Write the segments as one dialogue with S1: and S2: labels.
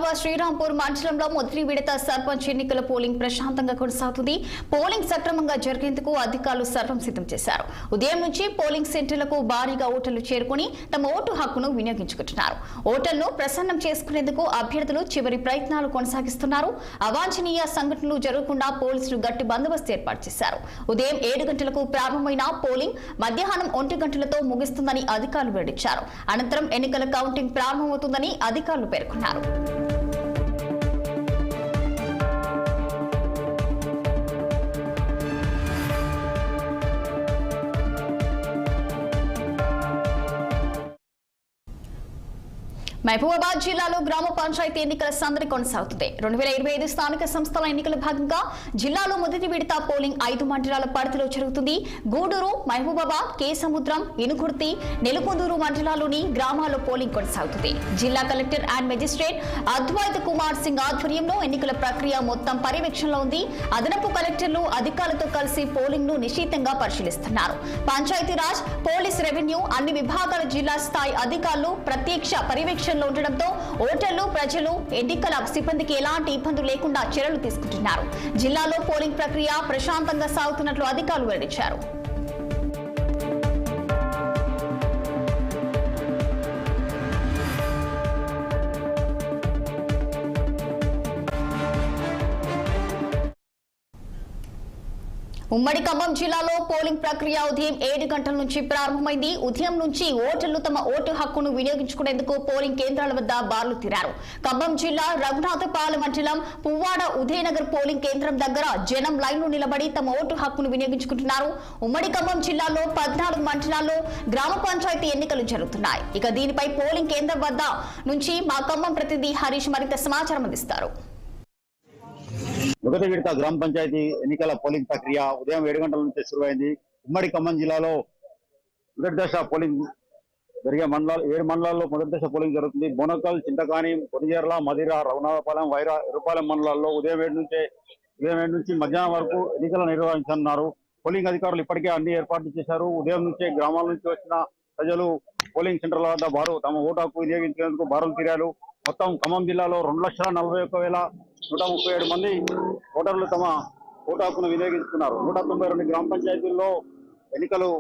S1: హైదరాబాద్ శ్రీరాంపూర్ మండలంలో మొదటి విడత సర్పంచ్ ఎన్నికల పోలింగ్ ప్రశాంతంగా కొనసాగుతుంది. పోలింగ్ సక్రమంగా జరిగేందుకు అధికారులు సర్వం సిద్ధం చేశారు. ఉదయం నుంచి పోలింగ్ సెంటర్లకు భారీగా ఓటర్లు చేరుకుని తమ ఓటు హక్కును వినియోగించుకుంటున్నారు. ఓటర్లను ప్రసన్నం చేసుకునేందుకు అభ్యర్థులు చివరి ప్రయత్నాలు కొనసాగిస్తున్నారు. అవాంఛనీయ సంఘటనలు జరగకుండా పోలీసులు గట్టి బందోబస్తు ఏర్పాటు చేశారు. ఉదయం 7 గంటలకు ప్రారంభమైన పోలింగ్ మధ్యాహ్నం 1 గంటలతో ముగుస్తుందని అధికారులు వెల్లడించారు. అనంతరం ఎన్నికల కౌంటింగ్ ప్రారంభమవుతుందని అధికారులు పేర్కొన్నారు. మహబూబాబాద్ జిల్లాలో గ్రామ పంచాయతీ ఎన్నికల సందడి కొనసాగుతుంది. 2025 స్థానిక సంస్థల ఎన్నికల భాగంగా జిల్లాలో మొదటి విడత పోలింగ్ 5 మండలాల పరిధిలో జరుగుతుంది. గూడూరు, మహబూబాబాద్, కేసముద్రం, ఇనుకుర్తి, నెలకొందూరు మండలాల్లోని గ్రామాల్లో పోలింగ్ కొనసాగుతుంది. జిల్లా collector and magistrate Advait Kumar Singh ఆధ్వర్యంలో ఎన్నికల ప్రక్రియ మొత్తం పర్యవేక్షణలో ఉంది. అదనపు కలెక్టర్లు అధికారులతో కలిసి పోలింగ్ ను నిశితంగా పరిశీలిస్తున్నారు. పంచాయతీరాజ్, పోలీస్, రెవెన్యూ అన్ని విభాగాల జిల్లా స్థాయి అధికారులు ప్రత్యక్ష పర్యవేక్షణ ఉండడంతో ఓటర్లు, ప్రజలు, ఎన్నికల సిబ్బందికి ఎలాంటి ఇబ్బందులు లేకుండా చర్యలు తీసుకుంటున్నారు. జిల్లాలో పోలింగ్ ప్రక్రియ ప్రశాంతంగా సాగుతున్నట్లు అధికారులు వెల్లడించారు. ఉమ్మడి ఖమ్మం జిల్లాలో పోలింగ్ ప్రక్రియ ఉదయం 7 గంటల నుంచి ప్రారంభమైంది. ఉదయం నుంచి ఓటర్లు తమ ఓటు హక్కును వినియోగించుకునేందుకు పోలింగ్ కేంద్రాల వద్ద బార్లు తీరారు. ఖమ్మం జిల్లా రఘునాథపాలెం మండలం పువ్వాడ ఉదయనగర్ పోలింగ్ కేంద్రం దగ్గర జనం లైన్లో నిలబడి తమ ఓటు హక్కును వినియోగించుకుంటున్నారు. ఉమ్మడి ఖమ్మం జిల్లాలో 14 మండలాల్లో గ్రామ పంచాయతీ ఎన్నికలు జరుగుతున్నాయి. ఇక దీనిపై పోలింగ్ కేంద్రం వద్ద నుంచి మా ఖమ్మం ప్రతినిధి హరీష్ మరింత సమాచారం అందిస్తారు.
S2: మొదటి విడత గ్రామ పంచాయతీ ఎన్నికల పోలింగ్ ప్రక్రియ ఉదయం 7 గంటల నుంచి శురువైంది. ఉమ్మడి ఖమ్మం జిల్లాలో మొదటి దశ పోలింగ్ జరిగే 7 మండలాల్లో మొదటి దశ పోలింగ్ జరుగుతుంది. బోనకల్, చింతకాని, కొనిజర్ల, మదిర, రఘునాథపాలెం, వైరా, ఎరుపాలెం మండలాల్లో ఉదయం 7 నుంచి మధ్యాహ్నం వరకు ఎన్నికలు నిర్వహించనున్నారు. పోలింగ్ అధికారులు ఇప్పటికే అన్ని ఏర్పాట్లు చేశారు. ఉదయం నుంచే గ్రామాల నుంచి వచ్చిన ప్రజలు పోలింగ్ సెంటర్ల వద్ద తమ ఓటు హక్కు వినియోగించేందుకు బారులు తీరారు. మొత్తం ఖమ్మం జిల్లాలో 2,41,137 మంది ఓటర్లు తమ ఓటు హక్కును వినియోగించుకున్నారు. 192 గ్రామ పంచాయతీల్లో ఎన్నికలు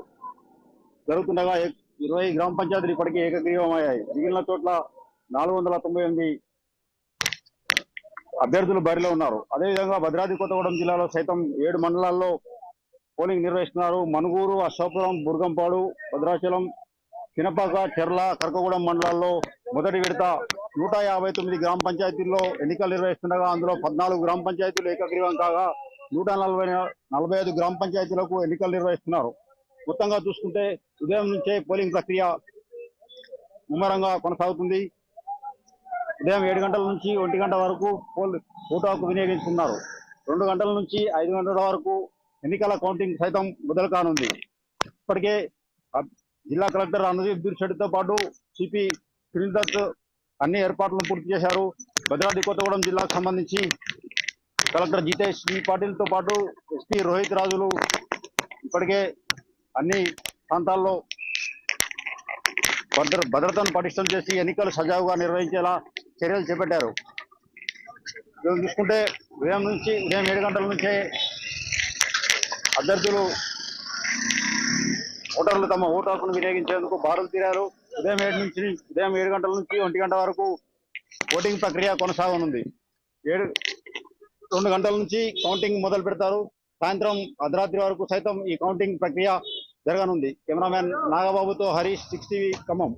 S2: జరుగుతుండగా 20 గ్రామ పంచాయతీలు ఇప్పటికీ ఏకగ్రీవమయ్యాయి. మిగిలిన చోట్ల 498 అభ్యర్థులు బరిలో ఉన్నారు. అదేవిధంగా భద్రాద్రి కొత్తగూడెం జిల్లాలో సైతం 7 మండలాల్లో పోలింగ్ నిర్వహిస్తున్నారు. మనుగూరు, అశ్వాపురం, బుర్గంపాడు, భద్రాచలం, చినపాక, చెర్ల, కర్కగూడెం మండలాల్లో మొదటి విడత 159 గ్రామ పంచాయతీల్లో ఎన్నికలు నిర్వహిస్తుండగా అందులో 14 గ్రామ పంచాయతీలు ఏకగ్రీవం కాగా 145 గ్రామ పంచాయతీలకు ఎన్నికలు నిర్వహిస్తున్నారు. మొత్తంగా చూసుకుంటే ఉదయం నుంచే పోలింగ్ ప్రక్రియ ముమ్మరంగా కొనసాగుతుంది. ఉదయం 7 గంటల నుంచి 1 గంట వరకు ఓటు హక్కు వినియోగించుకున్నారు. 2 గంటల నుంచి 5 గంటల వరకు ఎన్నికల కౌంటింగ్ సైతం మొదలు కానుంది. ఇప్పటికే జిల్లా కలెక్టర్ అనుదీప్ దుర్షెడ్డితో పాటు సిపి శ్రీదత్ అన్ని ఏర్పాట్లను పూర్తి చేశారు. భద్రాద్రి కొత్తగూడెం జిల్లాకు సంబంధించి కలెక్టర్ జితేష్ పాటిల్తో పాటు ఎస్పీ రోహిత్ రాజులు ఇప్పటికే అన్ని ప్రాంతాల్లో భద్రతను పటిష్టం చేసి ఎన్నికలు సజావుగా నిర్వహించేలా చర్యలు చేపట్టారు. చూసుకుంటే ఉదయం 7 గంటల నుంచే అభ్యర్థులు ఓటర్లు తమ ఓటు హక్కును వినియోగించేందుకు బారులు తీరారు. ఉదయం 7 గంటల నుంచి 1 గంట వరకు ఓటింగ్ ప్రక్రియ కొనసాగనుంది. 2 గంటల నుంచి కౌంటింగ్ మొదలు పెడతారు. సాయంత్రం అర్ధరాత్రి వరకు సైతం ఈ కౌంటింగ్ ప్రక్రియ జరగనుంది. కెమెరామెన్ నాగబాబుతో హరీష్, 6 టీవీ ఖమ్మం.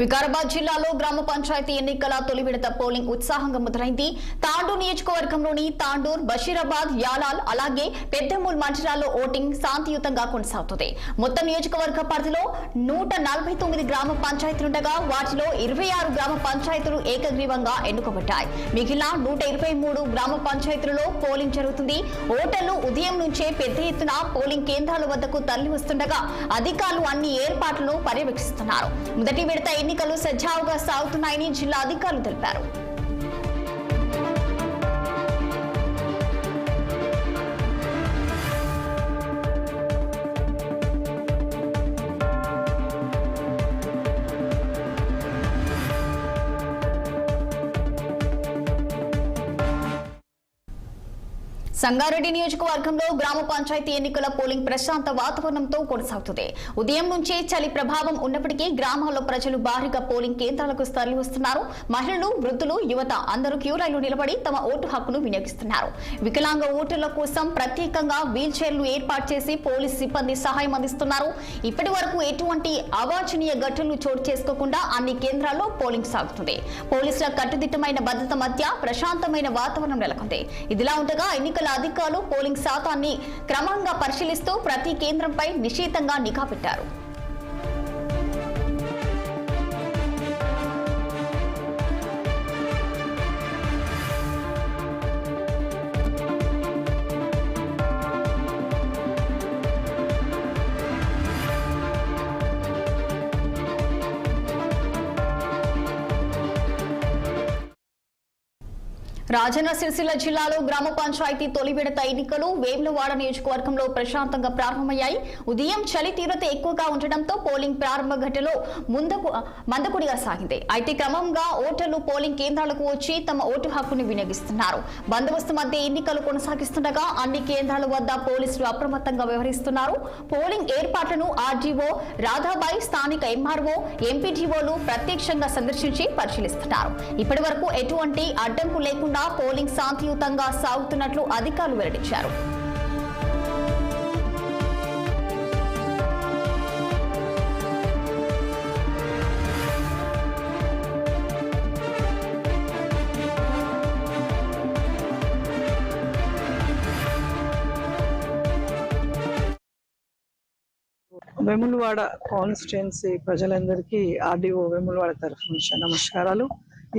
S1: వికారాబాద్ జిల్లాలో గ్రామ పంచాయతీ ఎన్నికల తొలి విడత పోలింగ్ ఉత్సాహంగా మొదలైంది. తాండూర్ నియోజకవర్గంలోని తాండూర్, బషీరాబాద్, యాలాల్ అలాగే పెద్దమూల్ మండలాల్లో ఓటింగ్ శాంతియుతంగా కొనసాగుతుంది. మొత్తం నియోజకవర్గ పరిధిలో 149 గ్రామ పంచాయతీలుండగా వాటిలో 26 గ్రామ పంచాయతీలు ఏకగ్రీవంగా ఎన్నుకోబడ్డాయి. మిగిలిన 123 గ్రామ పంచాయతీలలో పోలింగ్ జరుగుతుంది. ఓటర్లు ఉదయం నుంచే పెద్ద ఎత్తున పోలింగ్ కేంద్రాల వద్దకు తరలి వస్తుండగా అధికారులు అన్ని ఏర్పాట్లను పర్యవేక్షిస్తున్నారు. మొదటి విడత ఎన్నికలు సజావుగా సాగుతున్నాయని జిల్లా అధికారులు తెలిపారు. సంగారెడ్డి నియోజకవర్గంలో గ్రామ పంచాయతీ ఎన్నికల పోలింగ్ ప్రశాంత వాతావరణంతో కొనసాగుతుంది. ఉదయం నుంచే చలి ప్రభావం ఉన్నప్పటికీ గ్రామాల్లో ప్రజలు భారీగా పోలింగ్ కేంద్రాలకు తరలివస్తున్నారు. మహిళలు, వృద్ధులు, యువత అందరూ క్యూ లైన్లో నిలబడి తమ ఓటు హక్కును వినియోగిస్తున్నారు. వికలాంగ ఓటర్ల కోసం ప్రత్యేకంగా వీల్ చైర్లు ఏర్పాటు చేసి పోలీసు సిబ్బంది సహాయం అందిస్తున్నారు. ఇప్పటి వరకు ఎటువంటి అవాంఛనీయ ఘటనలు చోటు చేసుకోకుండా అన్ని కేంద్రాల్లో పోలింగ్ సాగుతుంది. పోలీసుల కట్టుదిట్టమైన భద్రత మధ్య ప్రశాంతమైన వాతావరణం నెలకొంది. ఇదిలా ఉండగా ఎన్నికల అధికారులు పోలింగ్ శాతాన్ని క్రమంగా పరిశీలిస్తూ ప్రతి కేంద్రంపై నిశితంగా నిఘా పెట్టారు. రాజన్న సిరిసిల్ల జిల్లాలో గ్రామ పంచాయతీ తొలి విడత ఎన్నికలు వేములవాడ నియోజకవర్గంలో ప్రశాంతంగా ప్రారంభమయ్యాయి. ఉదయం చలి తీవ్రత ఎక్కువగా ఉండడంతో పోలింగ్ ప్రారంభ ఘట్టలో మందకుడిగా సాగింది. అయితే క్రమంగా ఓటర్లు పోలింగ్ కేంద్రాలకు వచ్చి తమ ఓటు హక్కును వినియోగిస్తున్నారు. బందోబస్తు మధ్య ఎన్నికలు కొనసాగిస్తుండగా అన్ని కేంద్రాల వద్ద పోలీసులు అప్రమత్తంగా వ్యవహరిస్తున్నారు. పోలింగ్ ఏర్పాట్లను ఆర్డీఓ రాధాబాయి, స్థానిక ఎంఆర్ఓ, ఎంపీడీఓలు ప్రత్యక్షంగా సందర్శించి పరిశీలిస్తున్నారు. ఇప్పటి వరకు ఎటువంటి అడ్డంకు లేకుండా పోలింగ్ శాంతియుతంగా సాగుతున్నట్లు అధికారులు వెల్లడించారు.
S3: వేములవాడ కాన్స్టిట్యుయెన్సీ ప్రజలందరికీ ఆర్డీఓ వేములవాడ తరఫు నుంచి నమస్కారాలు.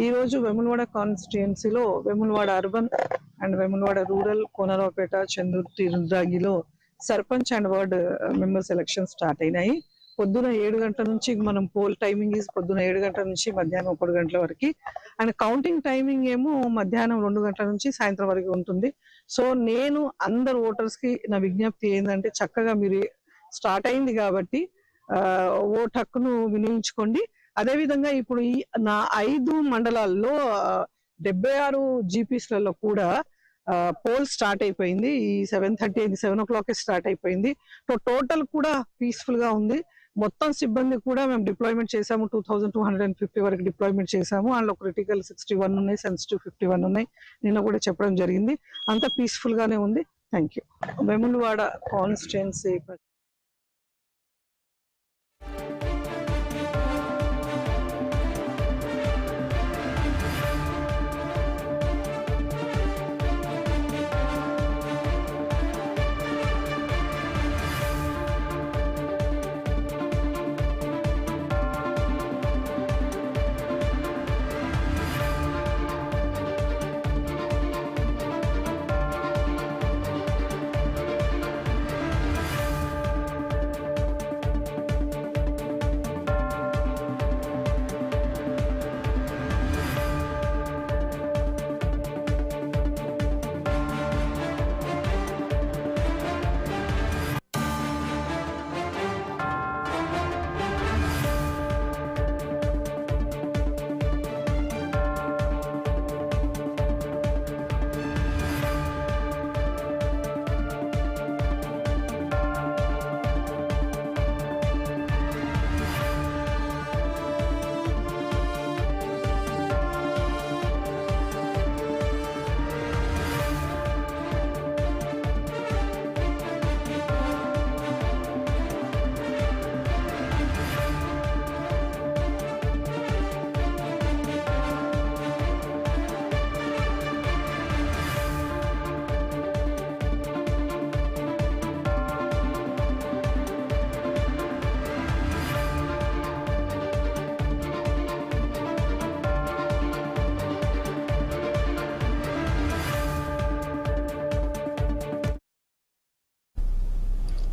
S3: ఈ రోజు వేములవాడ కాన్స్టిట్యుయెన్సీలో Vemulawada urban and Vemulawada rural, Konaraopet, Chandurthi, రుద్రాగిలో sarpanch and ward members election start అయినాయి. పొద్దున 7 గంటల నుంచి మనం పోల్ టైమింగ్ పొద్దున 7 గంటల నుంచి మధ్యాహ్నం 1 గంటల వరకు, అండ్ కౌంటింగ్ టైమింగ్ ఏమో మధ్యాహ్నం 2 గంటల నుంచి సాయంత్రం వరకు ఉంటుంది. సో నేను అందరు ఓటర్స్ కి నా విజ్ఞప్తి ఏంటంటే, చక్కగా మీరు స్టార్ట్ అయింది కాబట్టి ఓటు హక్కును వినియోగించుకోండి. అదేవిధంగా ఇప్పుడు ఈ నా 5 మండలాల్లో 76 జీపీస్లలో కూడా పోల్ స్టార్ట్ అయిపోయింది. ఈ 7:30 అయింది, 7 o'clock స్టార్ట్ అయిపోయింది. టోటల్ కూడా పీస్ఫుల్ గా ఉంది. మొత్తం సిబ్బంది కూడా మేము డిప్లాయ్మెంట్ చేసాము. 2250 వరకు డిప్లాయ్మెంట్ చేసాము. అందులో క్రిటికల్ 61 ఉన్నాయి, సెన్సిటివ్ 51 ఉన్నాయి. నిన్న కూడా చెప్పడం జరిగింది. అంతా పీస్ఫుల్ గానే ఉంది. Thank you. Vemulawada constituency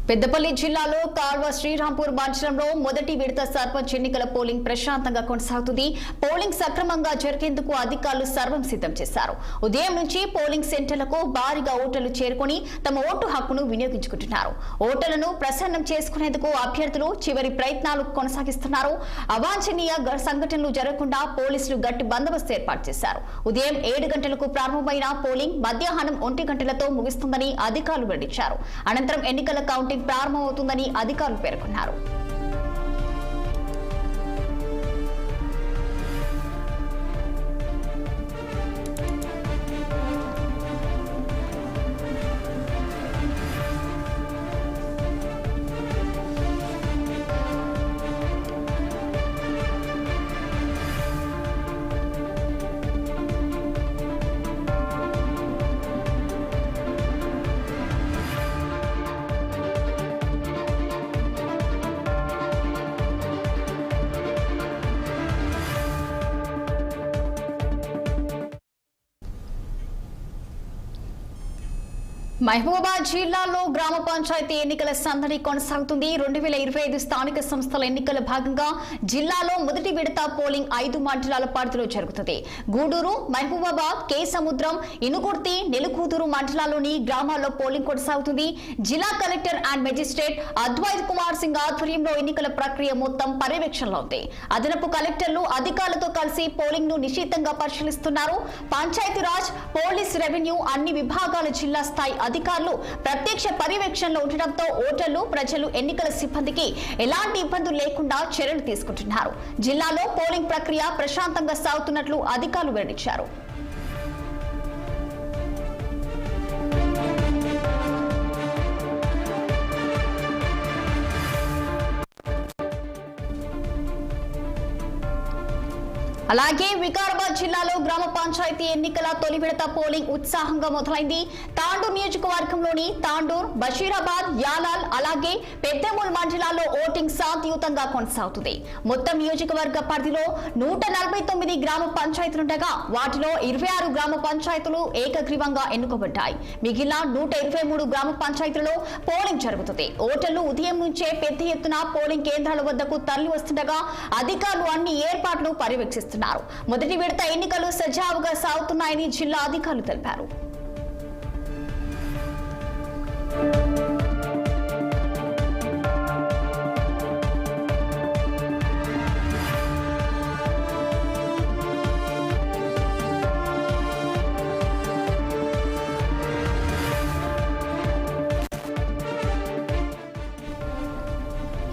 S1: Peddapalli జిల్లాలో కాల్వ శ్రీరాంపూర్ మండలంలో మొదటి విడత సర్పంచ్ ఎన్నికల పోలింగ్ ప్రశాంతంగా కొనసాగుతుంది. పోలింగ్ సక్రమంగా జరిగేందుకు అధికారులు సర్వం సిద్ధం చేశారు. ఉదయం నుంచి పోలింగ్ సెంటర్లకు భారీగా ఓటర్లు చేరుకుని తమ ఓటు హక్కును వినియోగించుకుంటున్నారు. ఓటర్లను ప్రసన్నం చేసుకునేందుకు అభ్యర్థులు చివరి ప్రయత్నాలు కొనసాగిస్తున్నారు. అవాంఛనీయ సంఘటనలు జరగకుండా పోలీసులు గట్టి బందోబస్తు ఏర్పాటు చేశారు. ఉదయం 7 గంటలకు ప్రారంభమైన పోలింగ్ మధ్యాహ్నం 1 గంటలతో ముగుస్తుందని అధికారులు వెల్లడించారు. అనంతరం ఎన్నికల కౌంటింగ్ ప్రారంభమవుతుందని అధికారులు పేర్కొన్నారు. మహబూబాబాద్ జిల్లాలో గ్రామ పంచాయతీ ఎన్నికల సందడి కొనసాగుతుంది. 2025 స్థానిక సంస్థల ఎన్నికల భాగంగా జిల్లాలో మొదటి విడత పోలింగ్ 5 మండలాల పరిధిలో జరుగుతుంది. గూడూరు, మహబూబాబాద్, కే సముద్రం, ఇనుగుర్తి, నెలకూతురు మండలాల్లోని గ్రామాల్లో పోలింగ్ కొనసాగుతుంది. జిల్లా collector and magistrate Advait Kumar Singh ఆధ్వర్యంలో ఎన్నికల ప్రక్రియ మొత్తం పర్యవేక్షణలో ఉంది. అదనపు కలెక్టర్లు అధికారులతో కలిసి పోలింగ్ ను నిశితంగా పరిశీలిస్తున్నారు. పంచాయతీరాజ్, పోలీస్, రెవెన్యూ అన్ని విభాగాల జిల్లా స్థాయి అధికారులు ప్రత్యక్ష పర్యవేక్షణలో ఉండడంతో ఓటర్లు, ప్రజలు, ఎన్నికల సిబ్బందికి ఎలాంటి ఇబ్బందులు లేకుండా చర్యలు తీసుకుంటున్నారు. జిల్లాలో పోలింగ్ ప్రక్రియ ప్రశాంతంగా సాగుతున్నట్లు అధికారులు వెల్లడించారు. అలాగే వికారాబాద్ జిల్లాలో గ్రామ పంచాయతీ ఎన్నికల తొలి విడత పోలింగ్ ఉత్సాహంగా మొదలైంది. తాండూర్ నియోజకవర్గంలోని తాండూర్, బషీరాబాద్, యాలాల్ అలాగే పెద్దమూల్ మండలాల్లో ఓటింగ్ శాంతియుతంగా కొనసాగుతుంది. మొత్తం నియోజకవర్గ పరిధిలో 149 గ్రామ పంచాయతీలుండగా వాటిలో 26 గ్రామ పంచాయతీలు ఏకగ్రీవంగా ఎన్నుకోబడ్డాయి. మిగిలిన 123 గ్రామ పంచాయతీలలో పోలింగ్ జరుగుతుంది. ఓటర్లు ఉదయం నుంచే పెద్ద ఎత్తున పోలింగ్ కేంద్రాల వద్దకు తరలి వస్తుండగా అధికారులు అన్ని ఏర్పాట్లు పర్యవేక్షిస్తున్నారు. మొదటి విడత ఎన్నికలు సజావుగా సాగుతున్నాయని జిల్లా అధికారులు తెలిపారు.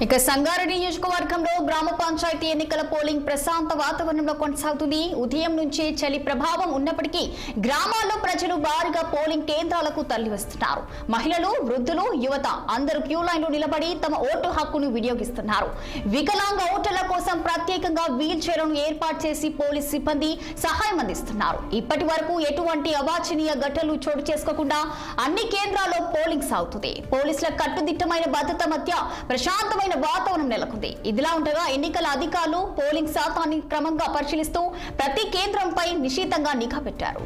S1: ఇక సంగారెడ్డి నియోజకవర్గంలో గ్రామ పంచాయతీ ఎన్నికల పోలింగ్ ప్రశాంత వాతావరణంలో కొనసాగుతుంది. ఉదయం నుంచి చలి ప్రభావం ఉన్నప్పటికీ గ్రామాల్లో ప్రజలు భారీగా పోలింగ్ కేంద్రాలకు తరలివస్తున్నారు. మహిళలు, వృద్ధులు, యువత అందరూ క్యూ లైన్లో నిలబడి తమ ఓటు హక్కును వినియోగిస్తున్నారు. వికలాంగ ఓటర్ల కోసం ప్రత్యేకంగా వీల్ చైర్లను ఏర్పాటు చేసి పోలీస్ సిబ్బంది సహాయం అందిస్తున్నారు. ఇప్పటి వరకు ఎటువంటి అవాంఛనీయ ఘటనలు చోటు చేసుకోకుండా అన్ని కేంద్రాల్లో పోలింగ్ సాగుతుంది. పోలీసుల కట్టుదిట్టమైన భద్రత మధ్య ప్రశాంతమైన వాతావరణం నెలకొంది. ఇదిలా ఉండగా ఎన్నికల అధికారులు పోలింగ్ శాతాన్ని క్రమంగా పరిశీలిస్తూ ప్రతి కేంద్రంపై నిశితంగా నిఘా పెట్టారు.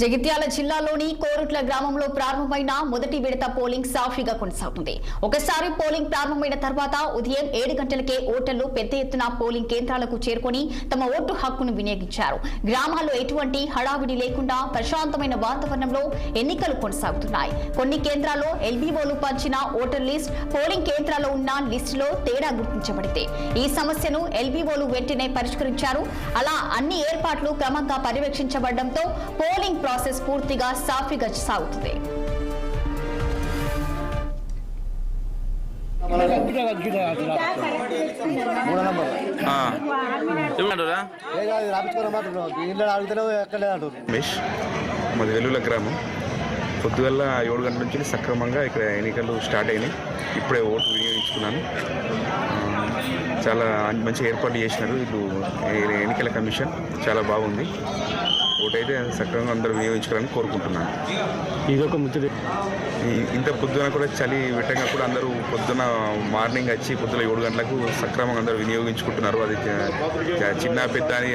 S1: జగిత్యాల జిల్లాలోని కోరుట్ల గ్రామంలో ప్రారంభమైన మొదటి విడత పోలింగ్ సాఫీగా కొనసాగుతుంది. ఒకసారి పోలింగ్ ప్రారంభమైన తర్వాత ఉదయం 7 గంటలకే ఓటర్లు పెద్ద ఎత్తున పోలింగ్ కేంద్రాలకు చేరుకొని తమ ఓటు హక్కును వినియోగించారు. గ్రామాల్లో ఎటువంటి హడావిడి లేకుండా ప్రశాంతమైన వాతావరణంలో ఎన్నికలు కొనసాగుతున్నాయి. కొన్ని కేంద్రాల్లో ఎల్బీఓలు పంచిన ఓటర్ లిస్ట్ పోలింగ్ కేంద్రాల్లో ఉన్న లిస్టులో తేడా గుర్తించబడింది. ఈ సమస్యను ఎల్బీఓలు వెంటనే పరిష్కరించారు. అలా అన్ని ఏర్పాట్లు క్రమంగా పర్యవేక్షించబడడంతో పోలింగ్ ప్రాసెస్ పూర్తిగా సాఫీగా సాగుతుంది.
S4: మాది వెల్లుల గ్రామం. పొద్దుగల్ల 7 గంటల నుంచి సక్రమంగా ఇక్కడ ఎన్నికలు స్టార్ట్ అయినాయి. ఇప్పుడే ఓటు వినియోగించుకున్నాను. చాలా మంచి ఏర్పాటు చేసినారు వీళ్ళు ఎన్నికల కమిషన్. చాలా బాగుంది. ఓటైతే సక్రమంగా అందరూ వినియోగించుకోవాలని కోరుకుంటున్నాను.
S5: ఇదొక ముచ్చట.
S4: ఇంత పొద్దున కూడా చలి పెట్టంగా కూడా అందరూ పొద్దున మార్నింగ్ వచ్చి పొద్దున 7 గంటలకు సక్రమంగా అందరూ వినియోగించుకుంటున్నారు. అది చిన్న పెద్ద అని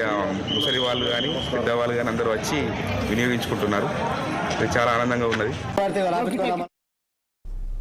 S4: ముసలి వాళ్ళు కానీ పెద్దవాళ్ళు కానీ అందరూ వచ్చి వినియోగించుకుంటున్నారు. ఇది చాలా ఆనందంగా ఉన్నది.